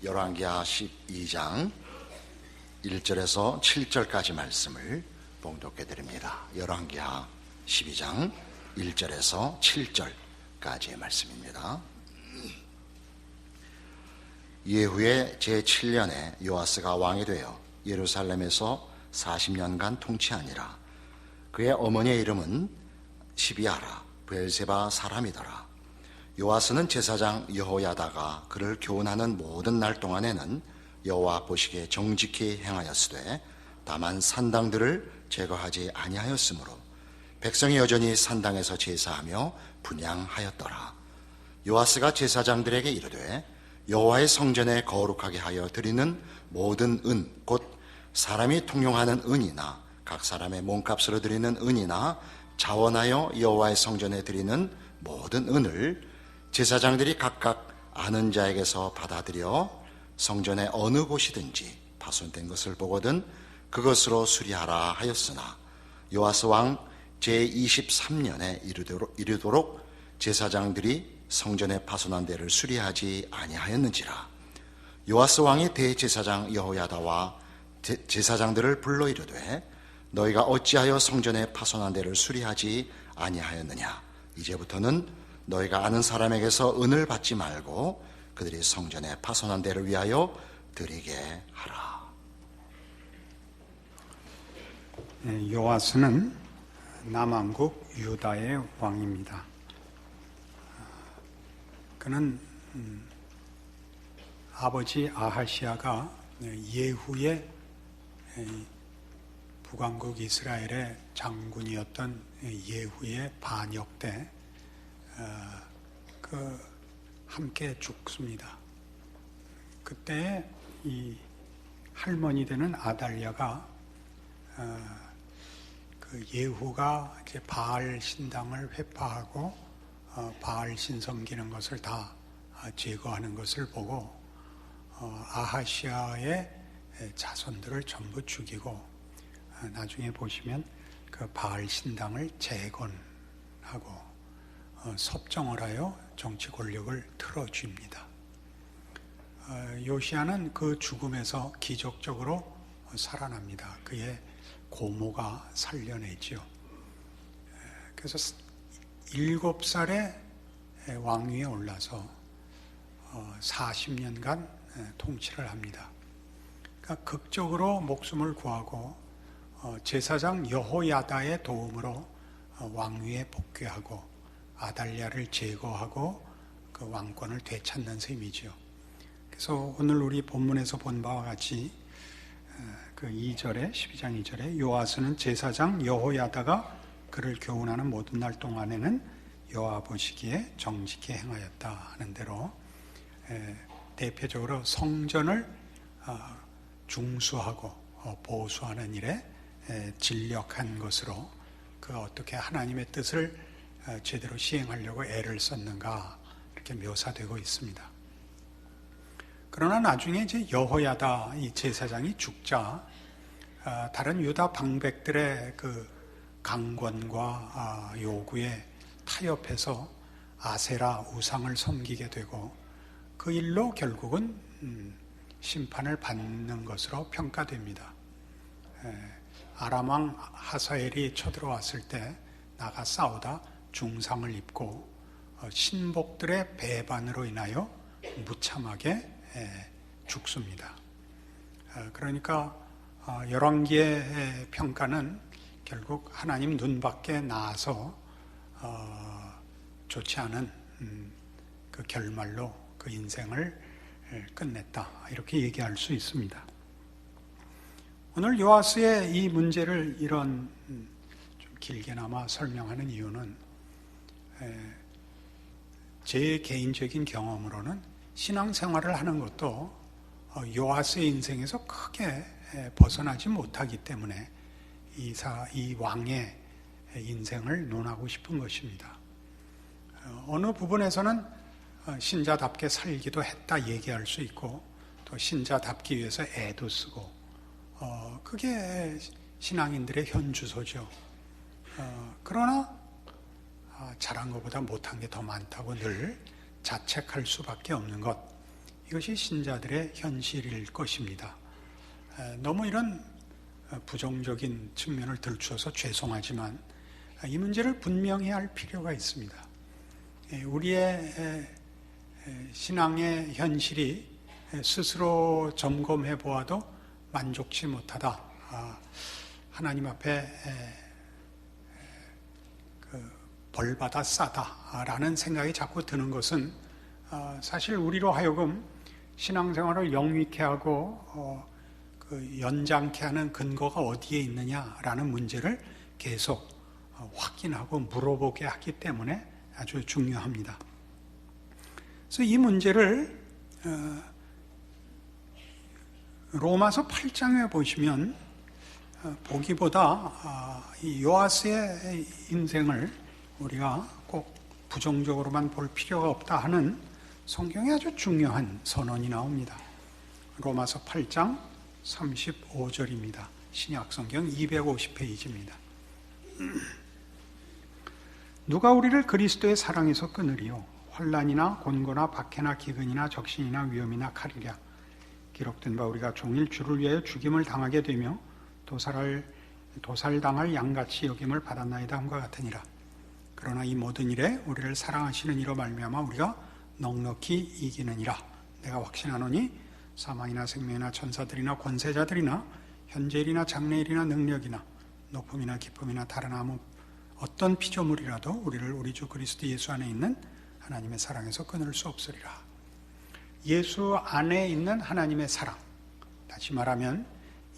열왕기하 12장 1절에서 7절까지 말씀을 봉독해 드립니다. 열왕기하 12장 1절에서 7절까지의 말씀입니다. 예후의 제7년에 요아스가 왕이 되어 예루살렘에서 40년간 통치하니라. 그의 어머니의 이름은 시비아라 브엘세바 사람이더라. 요아스는 제사장 여호야다가 그를 교훈하는 모든 날 동안에는 여호와 보시기에 정직히 행하였으되 다만 산당들을 제거하지 아니하였으므로 백성이 여전히 산당에서 제사하며 분향하였더라. 요아스가 제사장들에게 이르되 여호와의 성전에 거룩하게 하여 드리는 모든 은 곧 사람이 통용하는 은이나 각 사람의 몸값으로 드리는 은이나 자원하여 여호와의 성전에 드리는 모든 은을 제사장들이 각각 아는 자에게서 받아들여 성전의 어느 곳이든지 파손된 것을 보거든 그것으로 수리하라 하였으나 요아스 왕 제23년에 이르도록 제사장들이 성전의 파손한 데를 수리하지 아니하였는지라. 요아스 왕이 대제사장 여호야다와 제사장들을 불러 이르되 너희가 어찌하여 성전의 파손한 데를 수리하지 아니하였느냐. 이제부터는 너희가 아는 사람에게서 은을 받지 말고 그들이 성전의 파손한 데를 위하여 드리게 하라. 요아스는 남왕국 유다의 왕입니다. 그는 아버지 아하시아가 예후의 북왕국 이스라엘의 장군이었던 예후의 반역 때 함께 죽습니다. 그때 이 할머니 되는 아달랴가 그 예후가 이제 바알 신당을 회파하고 바알 신 섬기는 것을 다 제거하는 것을 보고 아하시아의 자손들을 전부 죽이고 나중에 보시면 그 바알 신당을 재건하고 섭정을 하여 정치 권력을 틀어줍니다. 요시야는 그 죽음에서 기적적으로 살아납니다. 그의 고모가 살려내지요. 그래서 7살에 왕위에 올라서 40년간 통치를 합니다. 그러니까 극적으로 목숨을 구하고 제사장 여호야다의 도움으로 왕위에 복귀하고 아달랴를 제거하고 그 왕권을 되찾는 셈이지요. 그래서 오늘 우리 본문에서 본 바와 같이 그 2절에 12장 2절에 요아스는 제사장 여호야다가 그를 교훈하는 모든 날 동안에는 여호와 보시기에 정직히 행하였다 하는 대로 대표적으로 성전을 중수하고 보수하는 일에 진력한 것으로 그 어떻게 하나님의 뜻을 제대로 시행하려고 애를 썼는가 이렇게 묘사되고 있습니다. 그러나 나중에 이제 여호야다 이 제사장이 죽자 다른 유다 방백들의 그 강권과 요구에 타협해서 아세라 우상을 섬기게 되고 그 일로 결국은 심판을 받는 것으로 평가됩니다. 아람왕 하사엘이 쳐들어왔을 때 나가 싸우다 중상을 입고 신복들의 배반으로 인하여 무참하게 죽습니다. 그러니까 열왕기의 평가는 결국 하나님 눈 밖에 나아서 좋지 않은 그 결말로 그 인생을 끝냈다 이렇게 얘기할 수 있습니다. 오늘 요아스의 이 문제를 이런 좀 길게나마 설명하는 이유는 제 개인적인 경험으로는 신앙생활을 하는 것도 요아스의 인생에서 크게 벗어나지 못하기 때문에 이 왕의 인생을 논하고 싶은 것입니다. 어느 부분에서는 신자답게 살기도 했다 얘기할 수 있고 또 신자답기 위해서 애도 쓰고 그게 신앙인들의 현주소죠. 그러나 잘한 것보다 못한 게 더 많다고 늘 자책할 수밖에 없는 것, 이것이 신자들의 현실일 것입니다. 너무 이런 부정적인 측면을 들추어서 죄송하지만 이 문제를 분명히 할 필요가 있습니다. 우리의 신앙의 현실이 스스로 점검해 보아도 만족치 못하다. 하나님 앞에 벌받아 싸다라는 생각이 자꾸 드는 것은 사실 우리로 하여금 신앙생활을 영위케 하고 연장케 하는 근거가 어디에 있느냐라는 문제를 계속 확인하고 물어보게 하기 때문에 아주 중요합니다. 그래서 이 문제를 로마서 8장에 보시면 보기보다 이 요아스의 인생을 우리가 꼭 부정적으로만 볼 필요가 없다 하는 성경에 아주 중요한 선언이 나옵니다. 로마서 8장 35절입니다. 신약성경 250페이지입니다. 누가 우리를 그리스도의 사랑에서 끊으리요? 환난이나 곤고나 박해나 기근이나 적신이나 위험이나 칼이랴. 기록된 바 우리가 종일 주를 위하여 죽임을 당하게 되며 도살당할 양같이 여김을 받았나이다 함과 같으니라. 그러나 이 모든 일에 우리를 사랑하시는 이로 말미암아 우리가 넉넉히 이기느니라. 내가 확신하노니 사망이나 생명이나 천사들이나 권세자들이나 현재일이나 장래일이나 능력이나 높음이나 기쁨이나 다른 아무 어떤 피조물이라도 우리를 우리 주 그리스도 예수 안에 있는 하나님의 사랑에서 끊을 수 없으리라. 예수 안에 있는 하나님의 사랑, 다시 말하면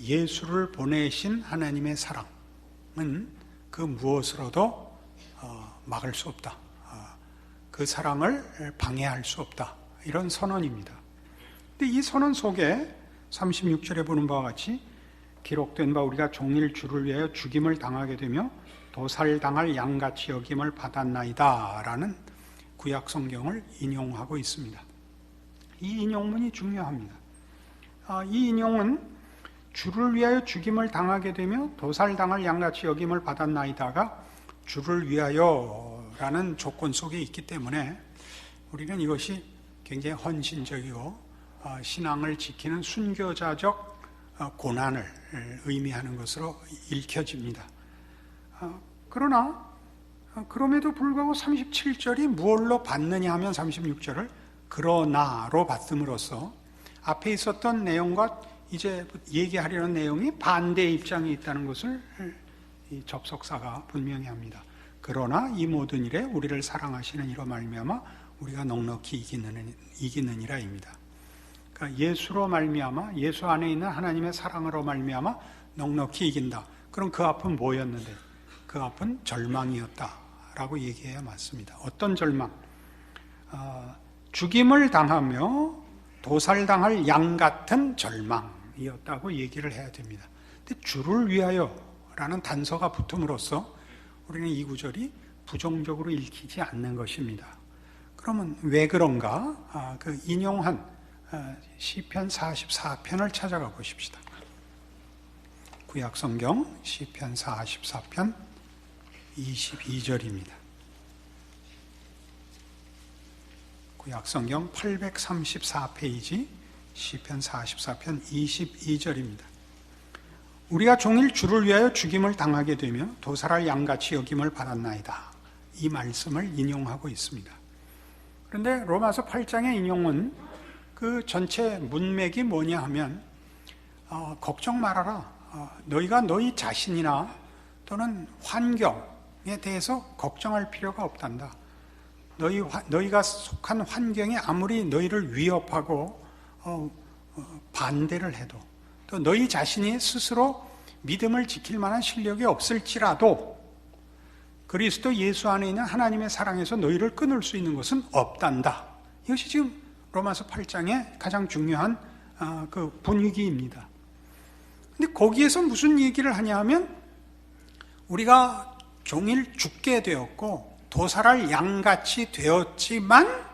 예수를 보내신 하나님의 사랑은 그 무엇으로도 막을 수 없다. 그 사랑을 방해할 수 없다. 이런 선언입니다. 근데 이 선언 속에 36절에 보는 바와 같이 기록된 바 우리가 종일 주를 위하여 죽임을 당하게 되며 도살당할 양같이 여김을 받았나이다 라는 구약 성경을 인용하고 있습니다. 이 인용문이 중요합니다. 이 인용은 주를 위하여 죽임을 당하게 되며 도살당할 양같이 여김을 받았나이다가 주를 위하여라는 조건 속에 있기 때문에 우리는 이것이 굉장히 헌신적이고 신앙을 지키는 순교자적 고난을 의미하는 것으로 읽혀집니다. 그러나 그럼에도 불구하고 37절이 무엇로 받느냐 하면 36절을 그러나로 받음으로써 앞에 있었던 내용과 이제 얘기하려는 내용이 반대의 입장이 있다는 것을 이 접속사가 분명히 합니다. 그러나 이 모든 일에 우리를 사랑하시는 이로 말미암아 우리가 넉넉히 이기느니라입니다. 그러니까 예수로 말미암아 예수 안에 있는 하나님의 사랑으로 말미암아 넉넉히 이긴다. 그럼 그 앞은 뭐였는데? 그 앞은 절망이었다라고 얘기해야 맞습니다. 어떤 절망? 죽임을 당하며 도살당할 양 같은 절망이었다고 얘기를 해야 됩니다. 근데 주를 위하여라는 단서가 붙음으로써 우리는 이 구절이 부정적으로 읽히지 않는 것입니다. 그러면 왜 그런가? 그 인용한 시편 44편을 찾아가 보십시다. 구약성경 시편 44편 22절입니다. 구약성경 834페이지 시편 44편 22절입니다. 우리가 종일 주를 위하여 죽임을 당하게 되며 도살할 양같이 여김을 받았나이다. 이 말씀을 인용하고 있습니다. 그런데 로마서 8장의 인용은 그 전체 문맥이 뭐냐 하면 걱정 말아라. 너희가 너희 자신이나 또는 환경에 대해서 걱정할 필요가 없단다. 너희가 속한 환경이 아무리 너희를 위협하고 반대를 해도 또 너희 자신이 스스로 믿음을 지킬 만한 실력이 없을지라도 그리스도 예수 안에 있는 하나님의 사랑에서 너희를 끊을 수 있는 것은 없단다. 이것이 지금 로마서 8장의 가장 중요한 그 분위기입니다. 근데 거기에서 무슨 얘기를 하냐 하면 우리가 종일 죽게 되었고 도살할 양같이 되었지만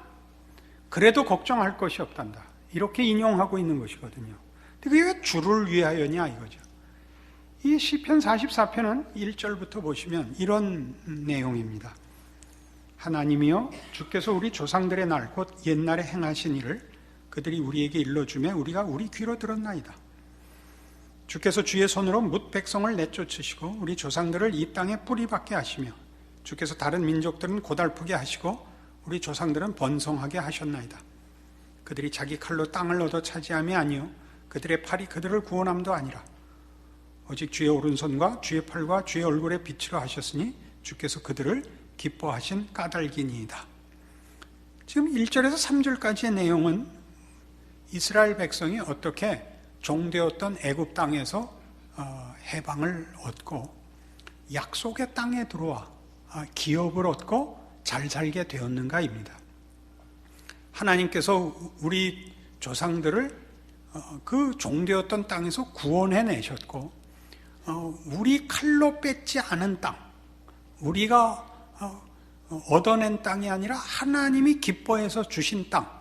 그래도 걱정할 것이 없단다. 이렇게 인용하고 있는 것이거든요. 근데 그게 왜 주를 위하여냐 이거죠. 이 시편 44편은 1절부터 보시면 이런 내용입니다. 하나님이여 주께서 우리 조상들의 날 곧 옛날에 행하신 일을 그들이 우리에게 일러주매 우리가 우리 귀로 들었나이다. 주께서 주의 손으로 뭇 백성을 내쫓으시고 우리 조상들을 이 땅에 뿌리박게 하시며 주께서 다른 민족들은 고달프게 하시고 우리 조상들은 번성하게 하셨나이다. 그들이 자기 칼로 땅을 얻어 차지함이 아니요 그들의 팔이 그들을 구원함도 아니라 오직 주의 오른손과 주의 팔과 주의 얼굴에 빛으로 하셨으니 주께서 그들을 기뻐하신 까닭이니이다. 지금 1절에서 3절까지의 내용은 이스라엘 백성이 어떻게 종되었던 애굽 땅에서 해방을 얻고 약속의 땅에 들어와 기업을 얻고 잘 살게 되었는가입니다. 하나님께서 우리 조상들을 그 종되었던 땅에서 구원해 내셨고 우리 칼로 뺏지 않은 땅, 우리가 얻어낸 땅이 아니라 하나님이 기뻐해서 주신 땅,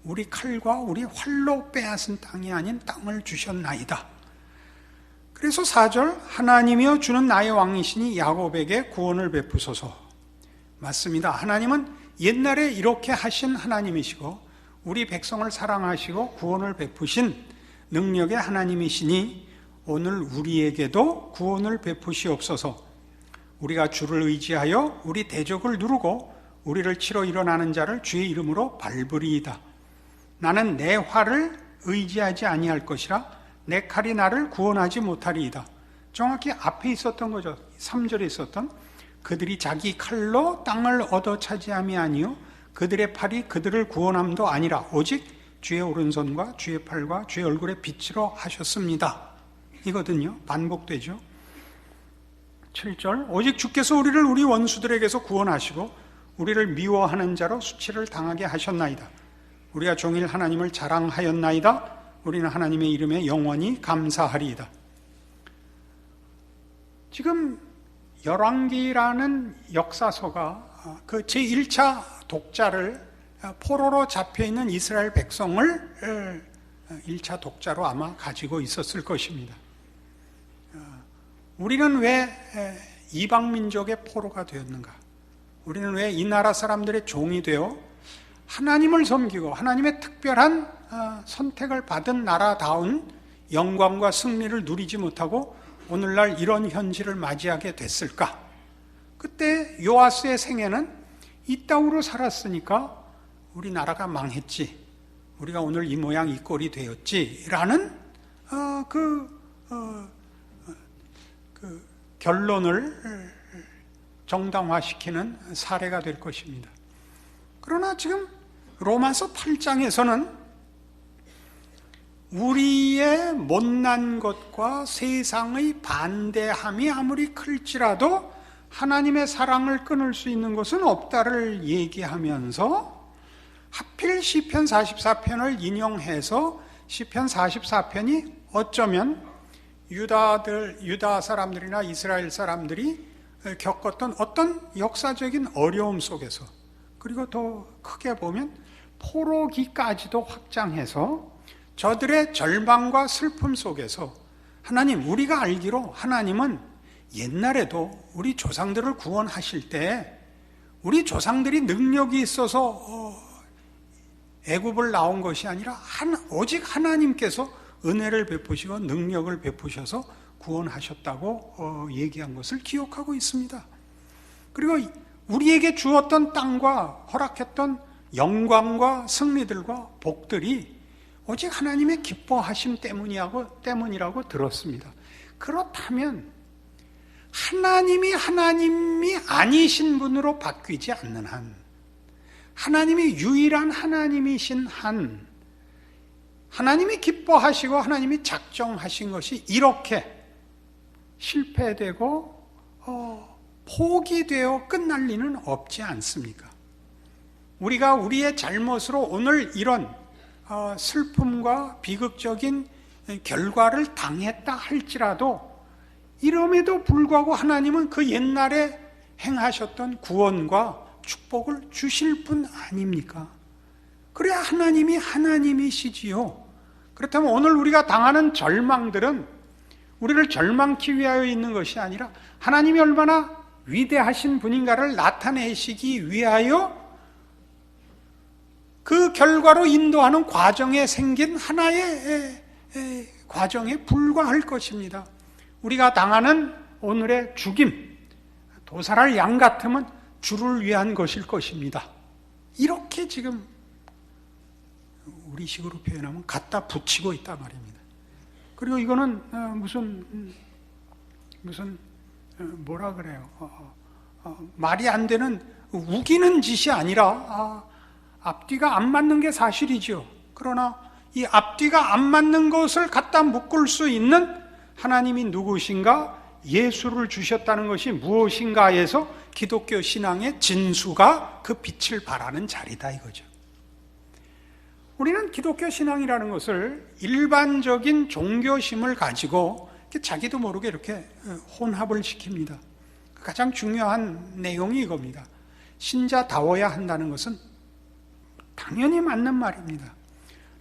우리 칼과 우리 활로 빼앗은 땅이 아닌 땅을 주셨나이다. 그래서 4절, 하나님이여 주는 나의 왕이시니 야곱에게 구원을 베푸소서. 맞습니다. 하나님은 옛날에 이렇게 하신 하나님이시고 우리 백성을 사랑하시고 구원을 베푸신 능력의 하나님이시니 오늘 우리에게도 구원을 베푸시옵소서. 우리가 주를 의지하여 우리 대적을 누르고 우리를 치러 일어나는 자를 주의 이름으로 밟으리이다. 나는 내 활을 의지하지 아니할 것이라 내 칼이 나를 구원하지 못하리이다. 정확히 앞에 있었던 거죠. 3절에 있었던 그들이 자기 칼로 땅을 얻어 차지함이 아니요 그들의 팔이 그들을 구원함도 아니라 오직 주의 오른손과 주의 팔과 주의 얼굴에 빛으로 하셨습니다. 이거든요. 반복되죠. 7절, 오직 주께서 우리를 우리 원수들에게서 구원하시고 우리를 미워하는 자로 수치를 당하게 하셨나이다. 우리가 종일 하나님을 자랑하였나이다. 우리는 하나님의 이름에 영원히 감사하리이다. 지금 열왕기라는 역사서가 그 제1차 독자를 포로로 잡혀있는 이스라엘 백성을 1차 독자로 아마 가지고 있었을 것입니다. 우리는 왜 이방민족의 포로가 되었는가? 우리는 왜 이 나라 사람들의 종이 되어 하나님을 섬기고 하나님의 특별한 선택을 받은 나라다운 영광과 승리를 누리지 못하고 오늘날 이런 현실을 맞이하게 됐을까? 그때 요아스의 생애는 이 땅으로 살았으니까 우리나라가 망했지, 우리가 오늘 이 모양 이 꼴이 되었지 라는 결론을 정당화시키는 사례가 될 것입니다. 그러나 지금 로마서 8장에서는 우리의 못난 것과 세상의 반대함이 아무리 클지라도 하나님의 사랑을 끊을 수 있는 것은 없다를 얘기하면서 하필 시편 44편을 인용해서 시편 44편이 어쩌면 유다 사람들이나 이스라엘 사람들이 겪었던 어떤 역사적인 어려움 속에서, 그리고 더 크게 보면 포로기까지도 확장해서 저들의 절망과 슬픔 속에서 하나님, 우리가 알기로 하나님은 옛날에도 우리 조상들을 구원하실 때 우리 조상들이 능력이 있어서 애굽을 나온 것이 아니라 오직 하나님께서 은혜를 베푸시고 능력을 베푸셔서 구원하셨다고 얘기한 것을 기억하고 있습니다. 그리고 우리에게 주었던 땅과 허락했던 영광과 승리들과 복들이 오직 하나님의 기뻐하심 때문이라고 들었습니다. 그렇다면 하나님이 아니신 분으로 바뀌지 않는 한, 하나님이 유일한 하나님이신 한, 하나님이 기뻐하시고 하나님이 작정하신 것이 이렇게 실패되고 포기되어 끝날 리는 없지 않습니까? 우리가 우리의 잘못으로 오늘 이런 슬픔과 비극적인 결과를 당했다 할지라도 이럼에도 불구하고 하나님은 그 옛날에 행하셨던 구원과 축복을 주실 분 아닙니까? 그래야 하나님이 하나님이시지요. 그렇다면 오늘 우리가 당하는 절망들은 우리를 절망케 위하여 있는 것이 아니라 하나님이 얼마나 위대하신 분인가를 나타내시기 위하여 그 결과로 인도하는 과정에 생긴 하나의 과정에 불과할 것입니다. 우리가 당하는 오늘의 죽임, 도살할 양 같으면 주를 위한 것일 것입니다. 이렇게 지금 우리식으로 표현하면 갖다 붙이고 있단 말입니다. 그리고 이거는 무슨 뭐라 그래요? 말이 안 되는 우기는 짓이 아니라 앞뒤가 안 맞는 게 사실이죠. 그러나 이 앞뒤가 안 맞는 것을 갖다 묶을 수 있는 하나님이 누구신가? 예수를 주셨다는 것이 무엇인가 해서 기독교 신앙의 진수가 그 빛을 발하는 자리다 이거죠. 우리는 기독교 신앙이라는 것을 일반적인 종교심을 가지고 자기도 모르게 이렇게 혼합을 시킵니다. 가장 중요한 내용이 이겁니다. 신자다워야 한다는 것은 당연히 맞는 말입니다.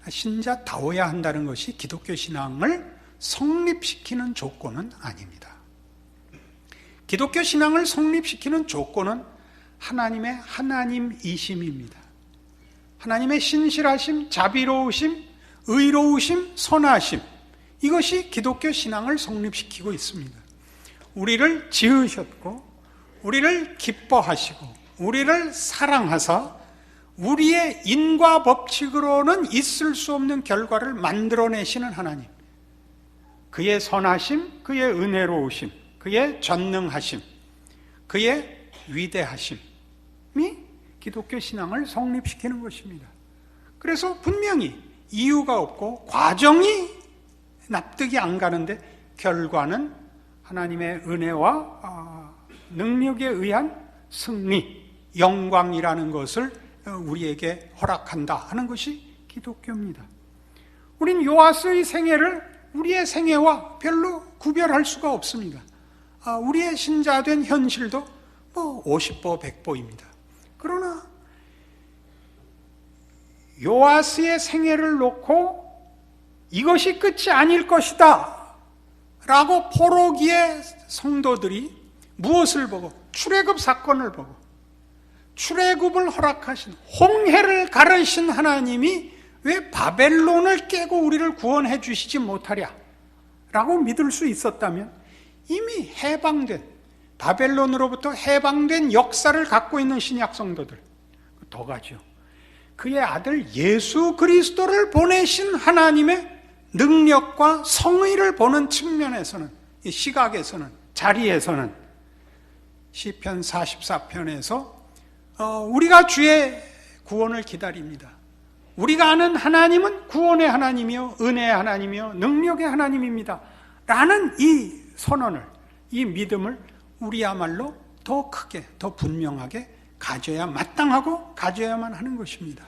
신자다워야 한다는 것이 기독교 신앙을 성립시키는 조건은 아닙니다. 기독교 신앙을 성립시키는 조건은 하나님의 하나님이심입니다. 하나님의 신실하심, 자비로우심, 의로우심, 선하심, 이것이 기독교 신앙을 성립시키고 있습니다. 우리를 지으셨고 우리를 기뻐하시고 우리를 사랑하사 우리의 인과 법칙으로는 있을 수 없는 결과를 만들어내시는 하나님, 그의 선하심, 그의 은혜로우심, 그의 전능하심, 그의 위대하심이 기독교 신앙을 성립시키는 것입니다. 그래서 분명히 이유가 없고 과정이 납득이 안 가는데 결과는 하나님의 은혜와 능력에 의한 승리, 영광이라는 것을 우리에게 허락한다 하는 것이 기독교입니다. 우린 요아스의 생애를 우리의 생애와 별로 구별할 수가 없습니다. 우리의 신자된 현실도 50보 100보입니다. 그러나 요아스의 생애를 놓고 이것이 끝이 아닐 것이다 라고 포로기의 성도들이 무엇을 보고? 출애굽 사건을 보고 출애굽을 허락하신, 홍해를 가르신 하나님이 왜 바벨론을 깨고 우리를 구원해 주시지 못하랴 라고 믿을 수 있었다면 이미 해방된, 바벨론으로부터 해방된 역사를 갖고 있는 신약 성도들, 더 가죠. 그의 아들 예수 그리스도를 보내신 하나님의 능력과 성의를 보는 측면에서는, 시각에서는, 자리에서는 시편 44편에서 우리가 주의 구원을 기다립니다. 우리가 아는 하나님은 구원의 하나님이요 은혜의 하나님이요 능력의 하나님입니다 라는 이 선언을, 이 믿음을 우리야말로 더 크게, 더 분명하게 가져야 마땅하고 가져야만 하는 것입니다.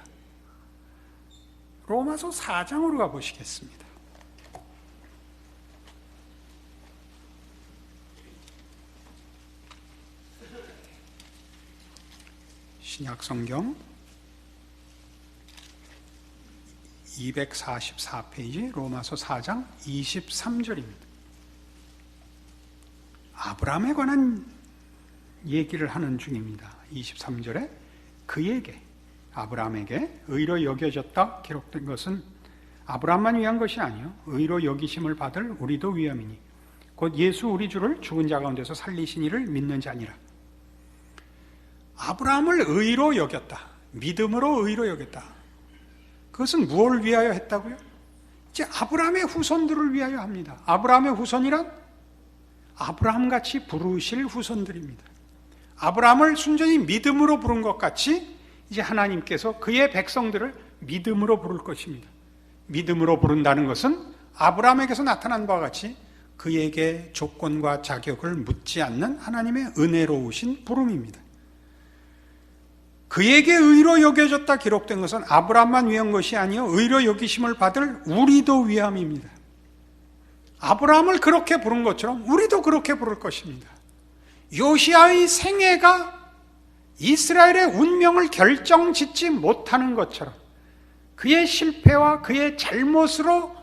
로마서 4장으로 가보시겠습니다. 신약성경 244페이지 로마서 4장 23절입니다. 아브라함에 관한 얘기를 하는 중입니다. 23절에 그에게, 아브라함에게 의로 여겨졌다 기록된 것은 아브라함만 위한 것이 아니요 의로 여기심을 받을 우리도 위함이니 곧 예수 우리 주를 죽은 자 가운데서 살리신 이를 믿는 자니라. 아브라함을 의로 여겼다, 믿음으로 의로 여겼다. 그것은 무엇을 위하여 했다고요? 이제 아브라함의 후손들을 위하여 합니다. 아브라함의 후손이란 아브라함같이 부르실 후손들입니다. 아브라함을 순전히 믿음으로 부른 것 같이 이제 하나님께서 그의 백성들을 믿음으로 부를 것입니다. 믿음으로 부른다는 것은 아브라함에게서 나타난 바와 같이 그에게 조건과 자격을 묻지 않는 하나님의 은혜로우신 부름입니다. 그에게 의로 여겨졌다 기록된 것은 아브라함만 위한 것이 아니요 의로 여기심을 받을 우리도 위함입니다. 아브라함을 그렇게 부른 것처럼 우리도 그렇게 부를 것입니다. 요시아의 생애가 이스라엘의 운명을 결정짓지 못하는 것처럼 그의 실패와 그의 잘못으로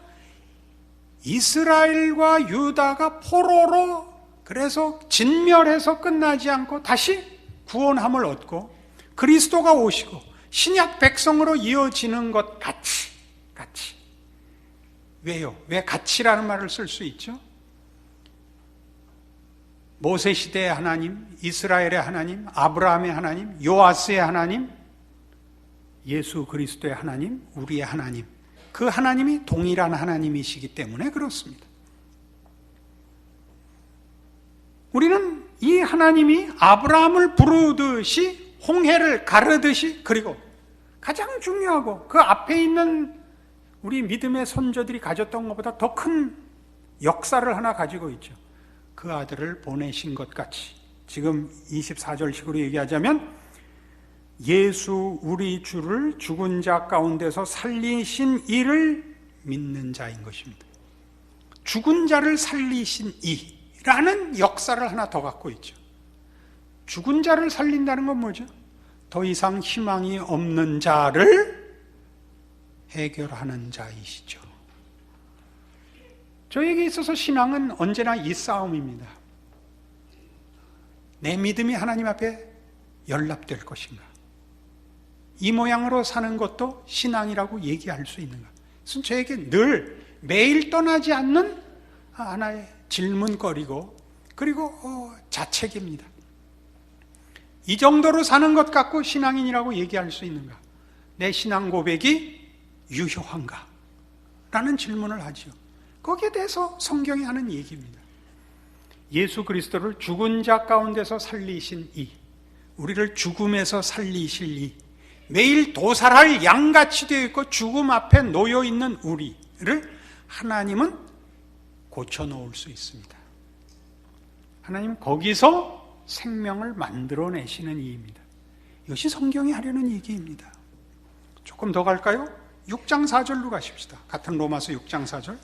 이스라엘과 유다가 포로로, 그래서 진멸해서 끝나지 않고 다시 구원함을 얻고 그리스도가 오시고 신약 백성으로 이어지는 것 같이. 왜요? 왜 같이라는 말을 쓸 수 있죠? 모세 시대의 하나님, 이스라엘의 하나님, 아브라함의 하나님, 요아스의 하나님, 예수 그리스도의 하나님, 우리의 하나님, 그 하나님이 동일한 하나님이시기 때문에 그렇습니다. 우리는 이 하나님이 아브라함을 부르듯이 홍해를 가르듯이, 그리고 가장 중요하고 그 앞에 있는 우리 믿음의 선조들이 가졌던 것보다 더 큰 역사를 하나 가지고 있죠. 그 아들을 보내신 것 같이, 지금 24절식으로 얘기하자면 예수 우리 주를 죽은 자 가운데서 살리신 이를 믿는 자인 것입니다. 죽은 자를 살리신 이라는 역사를 하나 더 갖고 있죠. 죽은 자를 살린다는 건 뭐죠? 더 이상 희망이 없는 자를 해결하는 자이시죠. 저에게 있어서 신앙은 언제나 이 싸움입니다. 내 믿음이 하나님 앞에 연락될 것인가? 이 모양으로 사는 것도 신앙이라고 얘기할 수 있는가? 그래서 저에게 늘 매일 떠나지 않는 하나의 질문거리고, 그리고 자책입니다. 이 정도로 사는 것 갖고 신앙인이라고 얘기할 수 있는가? 내 신앙 고백이 유효한가? 라는 질문을 하죠. 거기에 대해서 성경이 하는 얘기입니다. 예수 그리스도를 죽은 자 가운데서 살리신 이, 우리를 죽음에서 살리실 이, 매일 도살할 양같이 되어 있고 죽음 앞에 놓여 있는 우리를 하나님은 고쳐놓을 수 있습니다. 하나님은 거기서 생명을 만들어내시는 이입니다. 이것이 성경이 하려는 얘기입니다. 조금 더 갈까요? 6장 4절로 가십시다. 같은 로마서 6장 4절.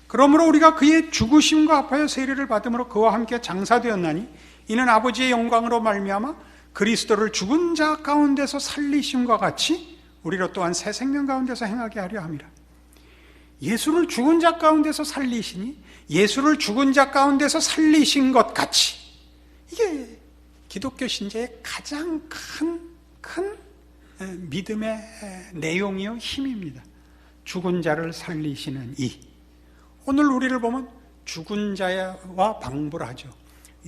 그러므로 우리가 그의 죽으심과 합하여 세례를 받음으로 그와 함께 장사되었나니 이는 아버지의 영광으로 말미암아 그리스도를 죽은 자 가운데서 살리심과 같이 우리로 또한 새 생명 가운데서 행하게 하려 함이라. 예수를 죽은 자 가운데서 살리시니 예수를 죽은 자 가운데서 살리신 것 같이, 이게 기독교 신자의 가장 큰 믿음의 내용이요 힘입니다. 죽은 자를 살리시는 이. 오늘 우리를 보면 죽은 자와 방불 하죠.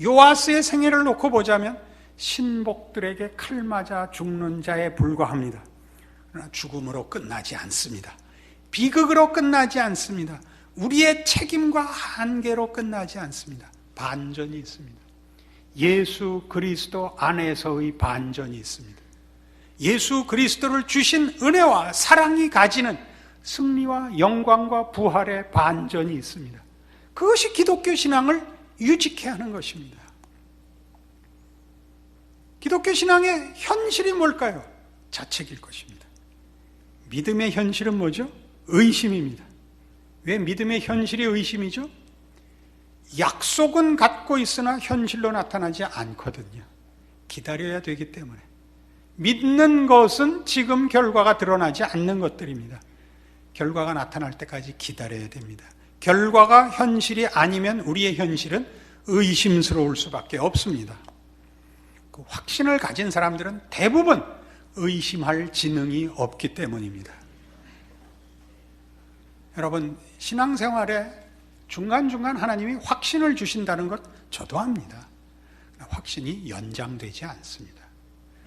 요아스의 생애를 놓고 보자면 신복들에게 칼 맞아 죽는 자에 불과합니다. 그러나 죽음으로 끝나지 않습니다. 비극으로 끝나지 않습니다. 우리의 책임과 한계로 끝나지 않습니다. 반전이 있습니다. 예수 그리스도 안에서의 반전이 있습니다. 예수 그리스도를 주신 은혜와 사랑이 가지는 승리와 영광과 부활의 반전이 있습니다. 그것이 기독교 신앙을 유지케 하는 것입니다. 기독교 신앙의 현실이 뭘까요? 자책일 것입니다. 믿음의 현실은 뭐죠? 의심입니다. 왜 믿음의 현실이 의심이죠? 약속은 갖고 있으나 현실로 나타나지 않거든요. 기다려야 되기 때문에. 믿는 것은 지금 결과가 드러나지 않는 것들입니다. 결과가 나타날 때까지 기다려야 됩니다. 결과가 현실이 아니면 우리의 현실은 의심스러울 수밖에 없습니다. 그 확신을 가진 사람들은 대부분 의심할 지능이 없기 때문입니다. 여러분, 신앙생활에 중간중간 하나님이 확신을 주신다는 것 저도 압니다. 확신이 연장되지 않습니다.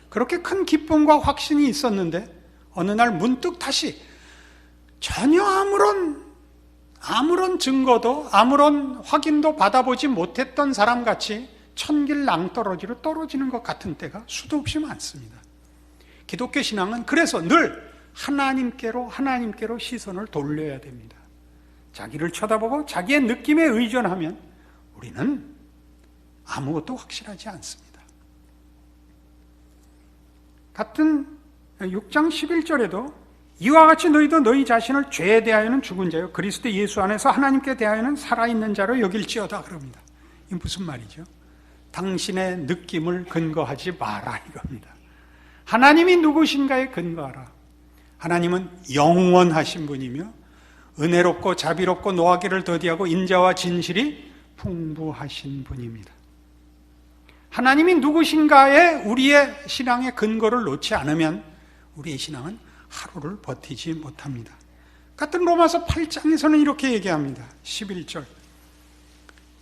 그렇게 큰 기쁨과 확신이 있었는데 어느 날 문득 다시 전혀 아무런 증거도 아무런 확인도 받아보지 못했던 사람같이 천길 낭떠러지로 떨어지는 것 같은 때가 수도 없이 많습니다. 기독교 신앙은 그래서 늘 하나님께로 시선을 돌려야 됩니다. 자기를 쳐다보고 자기의 느낌에 의존하면 우리는 아무것도 확실하지 않습니다. 같은 6장 11절에도 이와 같이 너희도 너희 자신을 죄에 대하여는 죽은 자요 그리스도 예수 안에서 하나님께 대하여는 살아있는 자로 여길지어다 그럽니다. 이게 무슨 말이죠? 당신의 느낌을 근거하지 마라 이겁니다. 하나님이 누구신가에 근거하라. 하나님은 영원하신 분이며 은혜롭고 자비롭고 노하기를 더디하고 인자와 진실이 풍부하신 분입니다. 하나님이 누구신가에 우리의 신앙의 근거를 놓지 않으면 우리의 신앙은 하루를 버티지 못합니다. 같은 로마서 8장에서는 이렇게 얘기합니다. 11절.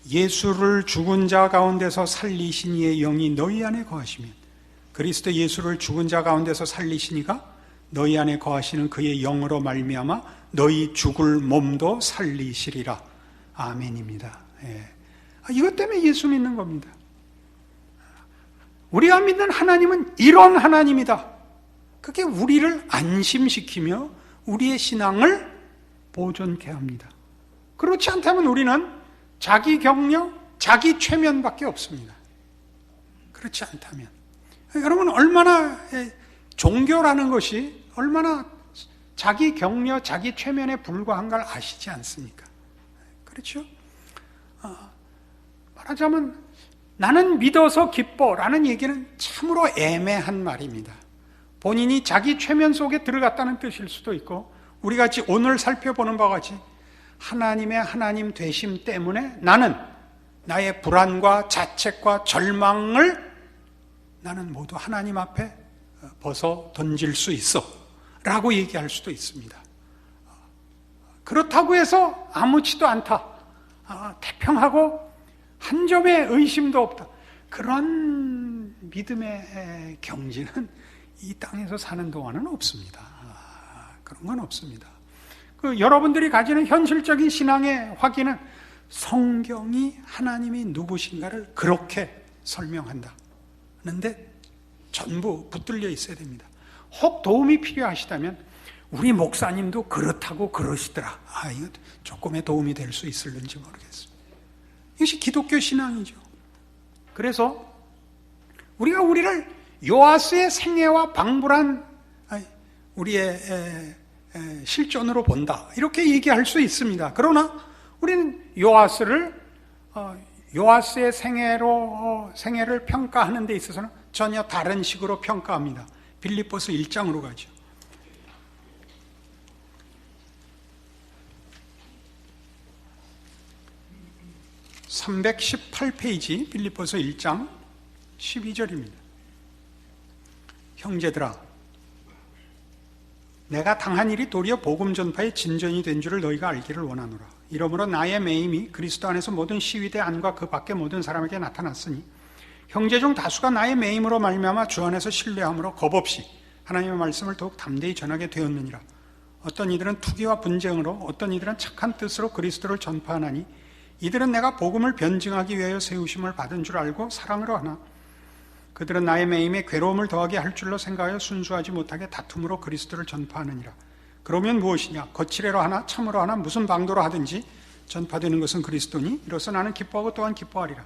예수를 죽은 자 가운데서 살리신 이의 영이 너희 안에 거하시면, 그리스도 예수를 죽은 자 가운데서 살리시니가 너희 안에 거하시는 그의 영으로 말미암아 너희 죽을 몸도 살리시리라. 아멘입니다. 예. 이것 때문에 예수 믿는 겁니다. 우리가 믿는 하나님은 이런 하나님이다. 그게 우리를 안심시키며 우리의 신앙을 보존케 합니다. 그렇지 않다면 우리는 자기 격려, 자기 최면밖에 없습니다. 그렇지 않다면. 여러분, 얼마나 종교라는 것이 얼마나 자기 격려, 자기 최면에 불과한 걸 아시지 않습니까? 그렇죠? 말하자면 나는 믿어서 기뻐라는 얘기는 참으로 애매한 말입니다. 본인이 자기 최면 속에 들어갔다는 뜻일 수도 있고, 우리 같이 오늘 살펴보는 바와 같이 하나님의 하나님 되심 때문에 나는 나의 불안과 자책과 절망을 나는 모두 하나님 앞에 벗어 던질 수 있어 라고 얘기할 수도 있습니다. 그렇다고 해서 아무렇지도 않다, 태평하고 한 점의 의심도 없다, 그런 믿음의 경지는 이 땅에서 사는 동안은 없습니다. 그런 건 없습니다. 여러분들이 가지는 현실적인 신앙의 확인은 성경이 하나님이 누구신가를 그렇게 설명한다. 그런데 전부 붙들려 있어야 됩니다. 혹 도움이 필요하시다면 우리 목사님도 그렇다고 그러시더라. 이거 조금의 도움이 될 수 있을는지 모르겠습니다. 이것이 기독교 신앙이죠. 그래서 우리가 우리를 요아스의 생애와 방불한 우리의 실존으로 본다, 이렇게 얘기할 수 있습니다. 그러나 우리는 요아스의 생애를 평가하는 데 있어서는 전혀 다른 식으로 평가합니다. 빌립보서 1장으로 가죠. (318페이지) 빌립보서 1장 12절입니다. 형제들아, 내가 당한 일이 도리어 복음 전파의 진전이 된 줄을 너희가 알기를 원하노라. 이러므로 나의 매임이 그리스도 안에서 모든 시위대 안과 그 밖의 모든 사람에게 나타났으니 형제 중 다수가 나의 매임으로 말미암아 주 안에서 신뢰함으로 겁없이 하나님의 말씀을 더욱 담대히 전하게 되었느니라. 어떤 이들은 투기와 분쟁으로, 어떤 이들은 착한 뜻으로 그리스도를 전파하나니 이들은 내가 복음을 변증하기 위하여 세우심을 받은 줄 알고 사랑으로 하나 그들은 나의 매임에 괴로움을 더하게 할 줄로 생각하여 순수하지 못하게 다툼으로 그리스도를 전파하느니라. 그러면 무엇이냐? 거칠애로 하나 참으로 하나 무슨 방도로 하든지 전파되는 것은 그리스도니 이로써 나는 기뻐하고 또한 기뻐하리라.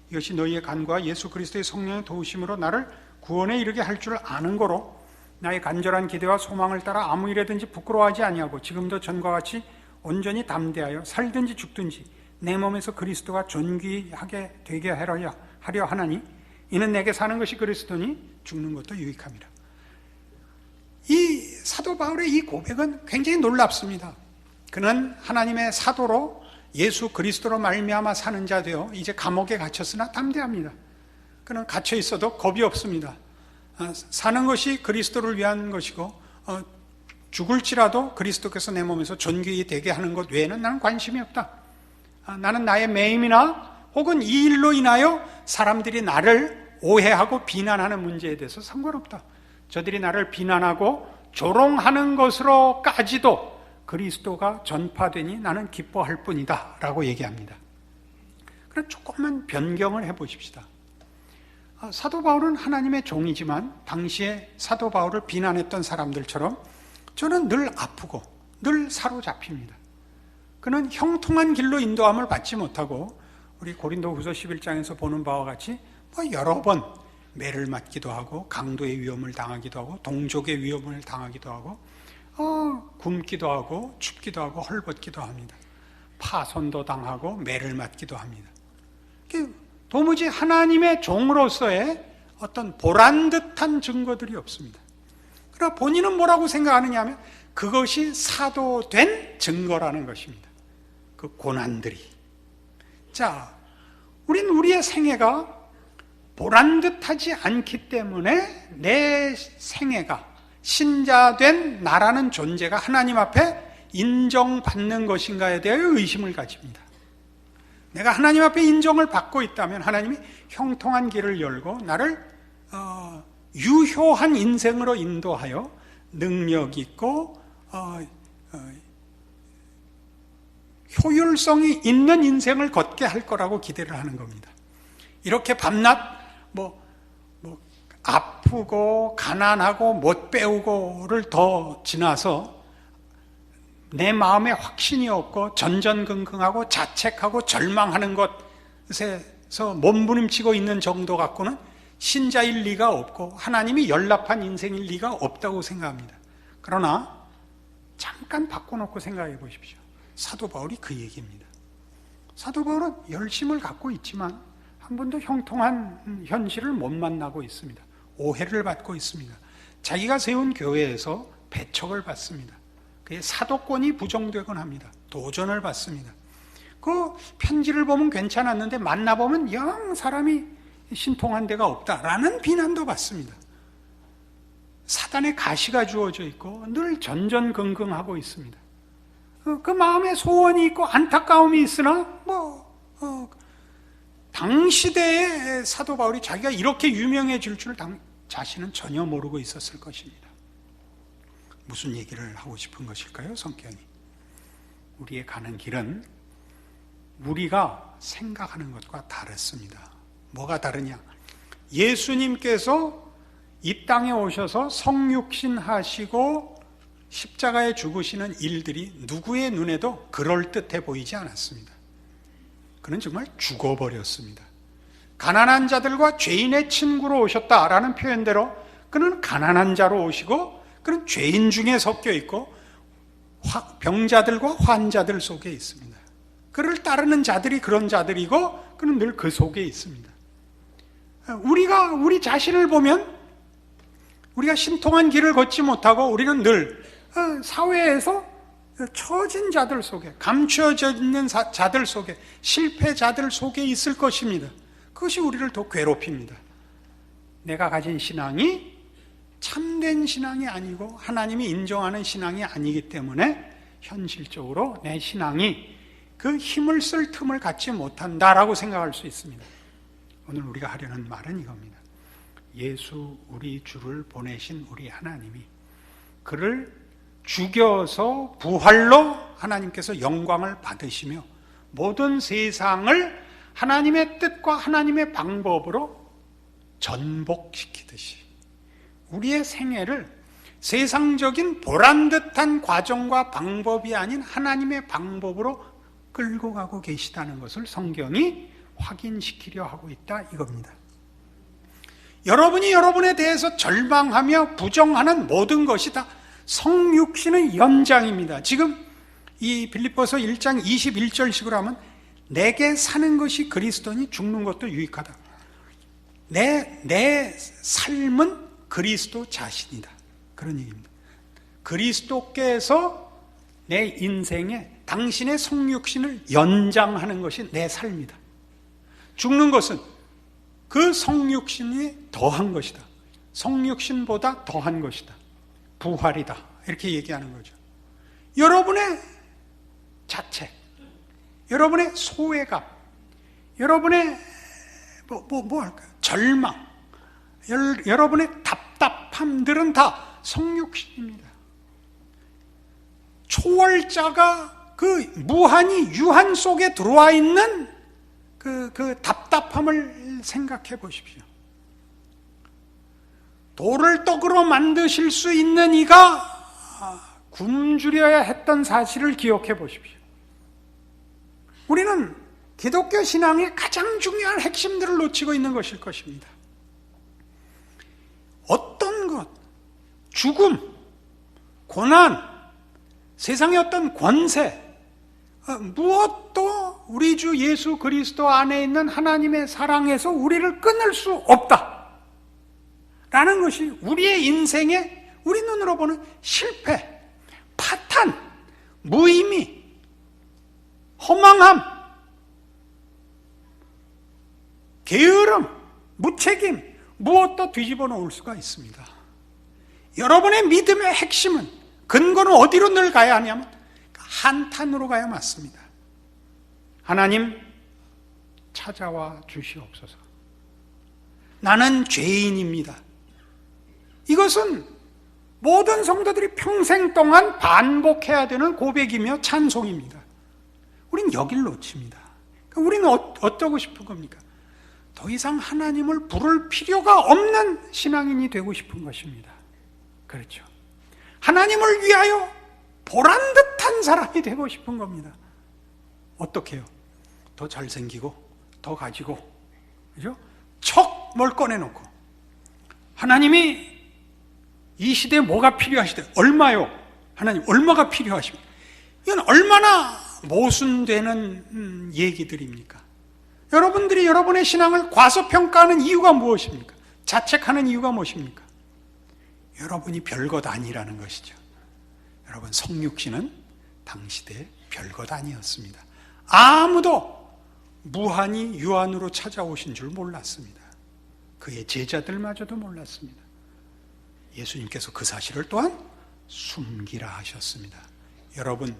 이것이 너희의 간과 예수 그리스도의 성령의 도우심으로 나를 구원에 이르게 할 줄 아는 거로 나의 간절한 기대와 소망을 따라 아무 일에든지 부끄러워하지 아니하고 지금도 전과 같이 온전히 담대하여 살든지 죽든지 내 몸에서 그리스도가 존귀하게 되게 하려 하나니 이는 내게 사는 것이 그리스도니 죽는 것도 유익함이라. 이 사도 바울의 이 고백은 굉장히 놀랍습니다. 그는 하나님의 사도로 예수 그리스도로 말미암아 사는 자 되어 이제 감옥에 갇혔으나 담대합니다. 그는 갇혀 있어도 겁이 없습니다. 사는 것이 그리스도를 위한 것이고 죽을지라도 그리스도께서 내 몸에서 존귀히 되게 하는 것 외에는 나는 관심이 없다. 나는 나의 매임이나 혹은 이 일로 인하여 사람들이 나를 오해하고 비난하는 문제에 대해서 상관없다. 저들이 나를 비난하고 조롱하는 것으로까지도 그리스도가 전파되니 나는 기뻐할 뿐이다 라고 얘기합니다. 그럼 조금만 변경을 해보십시다. 사도 바울은 하나님의 종이지만 당시에 사도 바울을 비난했던 사람들처럼 저는 늘 아프고 늘 사로잡힙니다. 그는 형통한 길로 인도함을 받지 못하고 우리 고린도후서 11장에서 보는 바와 같이 여러 번 매를 맞기도 하고 강도의 위험을 당하기도 하고 동족의 위험을 당하기도 하고 굶기도 하고 춥기도 하고 헐벗기도 합니다. 파손도 당하고 매를 맞기도 합니다. 도무지 하나님의 종으로서의 어떤 보란듯한 증거들이 없습니다. 그러나 본인은 뭐라고 생각하느냐 하면 그것이 사도된 증거라는 것입니다. 그 고난들이. 자, 우린 우리의 생애가 보란듯하지 않기 때문에 내 생애가 신자된 나라는 존재가 하나님 앞에 인정받는 것인가에 대하여 의심을 가집니다. 내가 하나님 앞에 인정을 받고 있다면 하나님이 형통한 길을 열고 나를 유효한 인생으로 인도하여 능력 있고 효율성이 있는 인생을 걷게 할 거라고 기대를 하는 겁니다. 이렇게 밤낮 아프고 가난하고 못 배우고를 더 지나서 내 마음에 확신이 없고 전전긍긍하고 자책하고 절망하는 것에서 몸부림치고 있는 정도 갖고는 신자일 리가 없고 하나님이 연락한 인생일 리가 없다고 생각합니다. 그러나 잠깐 바꿔놓고 생각해 보십시오. 사도 바울이 그 얘기입니다. 사도 바울은 열심을 갖고 있지만 한 번도 형통한 현실을 못 만나고 있습니다. 오해를 받고 있습니다. 자기가 세운 교회에서 배척을 받습니다. 그의 사도권이 부정되곤 합니다. 도전을 받습니다. 그 편지를 보면 괜찮았는데 만나보면 영 사람이 신통한 데가 없다라는 비난도 받습니다. 사단의 가시가 주어져 있고 늘 전전긍긍하고 있습니다. 그 마음에 소원이 있고 안타까움이 있으나 당시대의 사도 바울이 자기가 이렇게 유명해질 줄 자신은 전혀 모르고 있었을 것입니다. 무슨 얘기를 하고 싶은 것일까요? 성경이 우리의 가는 길은 우리가 생각하는 것과 다릅니다. 뭐가 다르냐? 예수님께서 이 땅에 오셔서 성육신 하시고 십자가에 죽으시는 일들이 누구의 눈에도 그럴듯해 보이지 않았습니다. 그는 정말 죽어버렸습니다. 가난한 자들과 죄인의 친구로 오셨다라는 표현대로 그는 가난한 자로 오시고 그는 죄인 중에 섞여 있고 병자들과 환자들 속에 있습니다. 그를 따르는 자들이 그런 자들이고 그는 늘 그 속에 있습니다. 우리가 우리 자신을 보면 우리가 신통한 길을 걷지 못하고 우리는 늘 사회에서 처진 자들 속에, 감추어져 있는 자들 속에, 실패자들 속에 있을 것입니다. 그것이 우리를 더 괴롭힙니다. 내가 가진 신앙이 참된 신앙이 아니고 하나님이 인정하는 신앙이 아니기 때문에 현실적으로 내 신앙이 그 힘을 쓸 틈을 갖지 못한다라고 생각할 수 있습니다. 오늘 우리가 하려는 말은 이겁니다. 예수 우리 주를 보내신 우리 하나님이 그를 죽여서 부활로 하나님께서 영광을 받으시며 모든 세상을 하나님의 뜻과 하나님의 방법으로 전복시키듯이 우리의 생애를 세상적인 보란듯한 과정과 방법이 아닌 하나님의 방법으로 끌고 가고 계시다는 것을 성경이 확인시키려 하고 있다 이겁니다. 여러분이 여러분에 대해서 절망하며 부정하는 모든 것이 다 성육신의 연장입니다. 지금 이 빌립보서 1장 21절식으로 하면 내게 사는 것이 그리스도니 죽는 것도 유익하다. 내 삶은 그리스도 자신이다. 그런 얘기입니다. 그리스도께서 내 인생에 당신의 성육신을 연장하는 것이 내 삶이다. 죽는 것은 그 성육신이 더한 것이다. 성육신보다 더한 것이다. 부활이다. 이렇게 얘기하는 거죠. 여러분의 자책, 여러분의 소외감, 여러분의 할까요? 절망, 여러분의 답답함들은 다 성육신입니다. 초월자가 그 무한히 유한 속에 들어와 있는 그 답답함을 생각해 보십시오. 돌을 떡으로 만드실 수 있는 이가 굶주려야 했던 사실을 기억해 보십시오. 우리는 기독교 신앙의 가장 중요한 핵심들을 놓치고 있는 것일 것입니다. 어떤 것, 죽음, 고난, 세상의 어떤 권세, 무엇도 우리 주 예수 그리스도 안에 있는 하나님의 사랑에서 우리를 끊을 수 없다 라는 것이 우리의 인생에 우리 눈으로 보는 실패, 파탄, 무의미, 허망함, 게으름, 무책임, 무엇도 뒤집어 놓을 수가 있습니다. 여러분의 믿음의 핵심은, 근거는 어디로 늘 가야 하냐면 한탄으로 가야 맞습니다. 하나님, 찾아와 주시옵소서. 나는 죄인입니다. 이것은 모든 성도들이 평생 동안 반복해야 되는 고백이며 찬송입니다. 우린 여길 놓칩니다. 우리는 어쩌고 싶은 겁니까? 더 이상 하나님을 부를 필요가 없는 신앙인이 되고 싶은 것입니다. 그렇죠. 하나님을 위하여 보란듯한 사람이 되고 싶은 겁니다. 어떻게 해요? 더 잘생기고, 더 가지고, 그죠? 척 뭘 꺼내놓고, 하나님이 이 시대에 뭐가 필요하시대? 얼마요? 하나님 얼마가 필요하십니까? 이건 얼마나 모순되는 얘기들입니까? 여러분들이 여러분의 신앙을 과소평가하는 이유가 무엇입니까? 자책하는 이유가 무엇입니까? 여러분이 별것 아니라는 것이죠. 여러분, 성육신은 당시대 별것 아니었습니다. 아무도 무한히 유한으로 찾아오신 줄 몰랐습니다. 그의 제자들마저도 몰랐습니다. 예수님께서 그 사실을 또한 숨기라 하셨습니다. 여러분,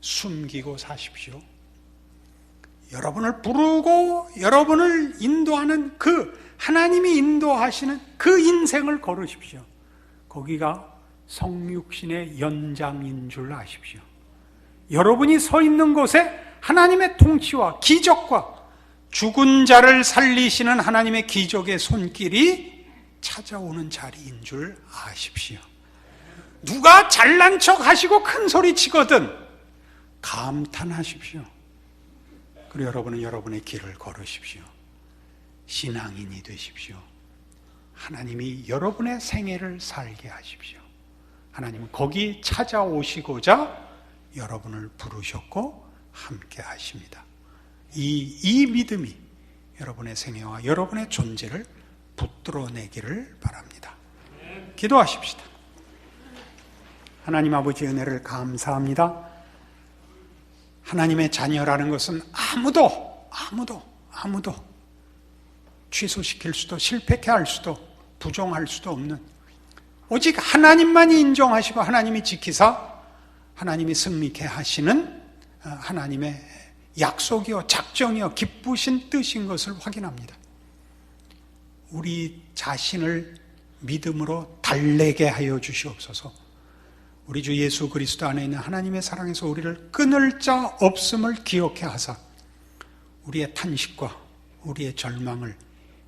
숨기고 사십시오. 여러분을 부르고 여러분을 인도하는 그 하나님이 인도하시는 그 인생을 걸으십시오. 거기가 성육신의 연장인 줄 아십시오. 여러분이 서 있는 곳에 하나님의 통치와 기적과 죽은 자를 살리시는 하나님의 기적의 손길이 찾아오는 자리인 줄 아십시오. 누가 잘난 척 하시고 큰 소리 치거든 감탄하십시오. 그리고 여러분은 여러분의 길을 걸으십시오. 신앙인이 되십시오. 하나님이 여러분의 생애를 살게 하십시오. 하나님은 거기 찾아오시고자 여러분을 부르셨고 함께 하십니다. 이 믿음이 여러분의 생애와 여러분의 존재를 붙들어내기를 바랍니다. 기도하십시다. 하나님 아버지, 은혜를 감사합니다. 하나님의 자녀라는 것은 아무도 취소시킬 수도, 실패케 할 수도, 부정할 수도 없는, 오직 하나님만이 인정하시고 하나님이 지키사 하나님이 승리케 하시는 하나님의 약속이요 작정이요 기쁘신 뜻인 것을 확인합니다. 우리 자신을 믿음으로 달래게 하여 주시옵소서. 우리 주 예수 그리스도 안에 있는 하나님의 사랑에서 우리를 끊을 자 없음을 기억해 하사 우리의 탄식과 우리의 절망을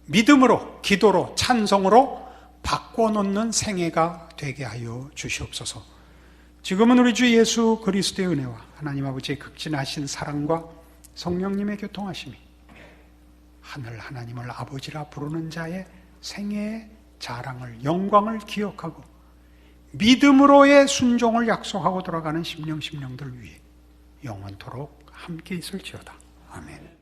믿음으로, 기도로, 찬송으로 바꿔놓는 생애가 되게 하여 주시옵소서. 지금은 우리 주 예수 그리스도의 은혜와 하나님 아버지의 극진하신 사랑과 성령님의 교통하심이 하늘 하나님을 아버지라 부르는 자의 생애의 자랑을, 영광을 기억하고 믿음으로의 순종을 약속하고 돌아가는 심령들 위해 영원토록 함께 있을지어다. 아멘.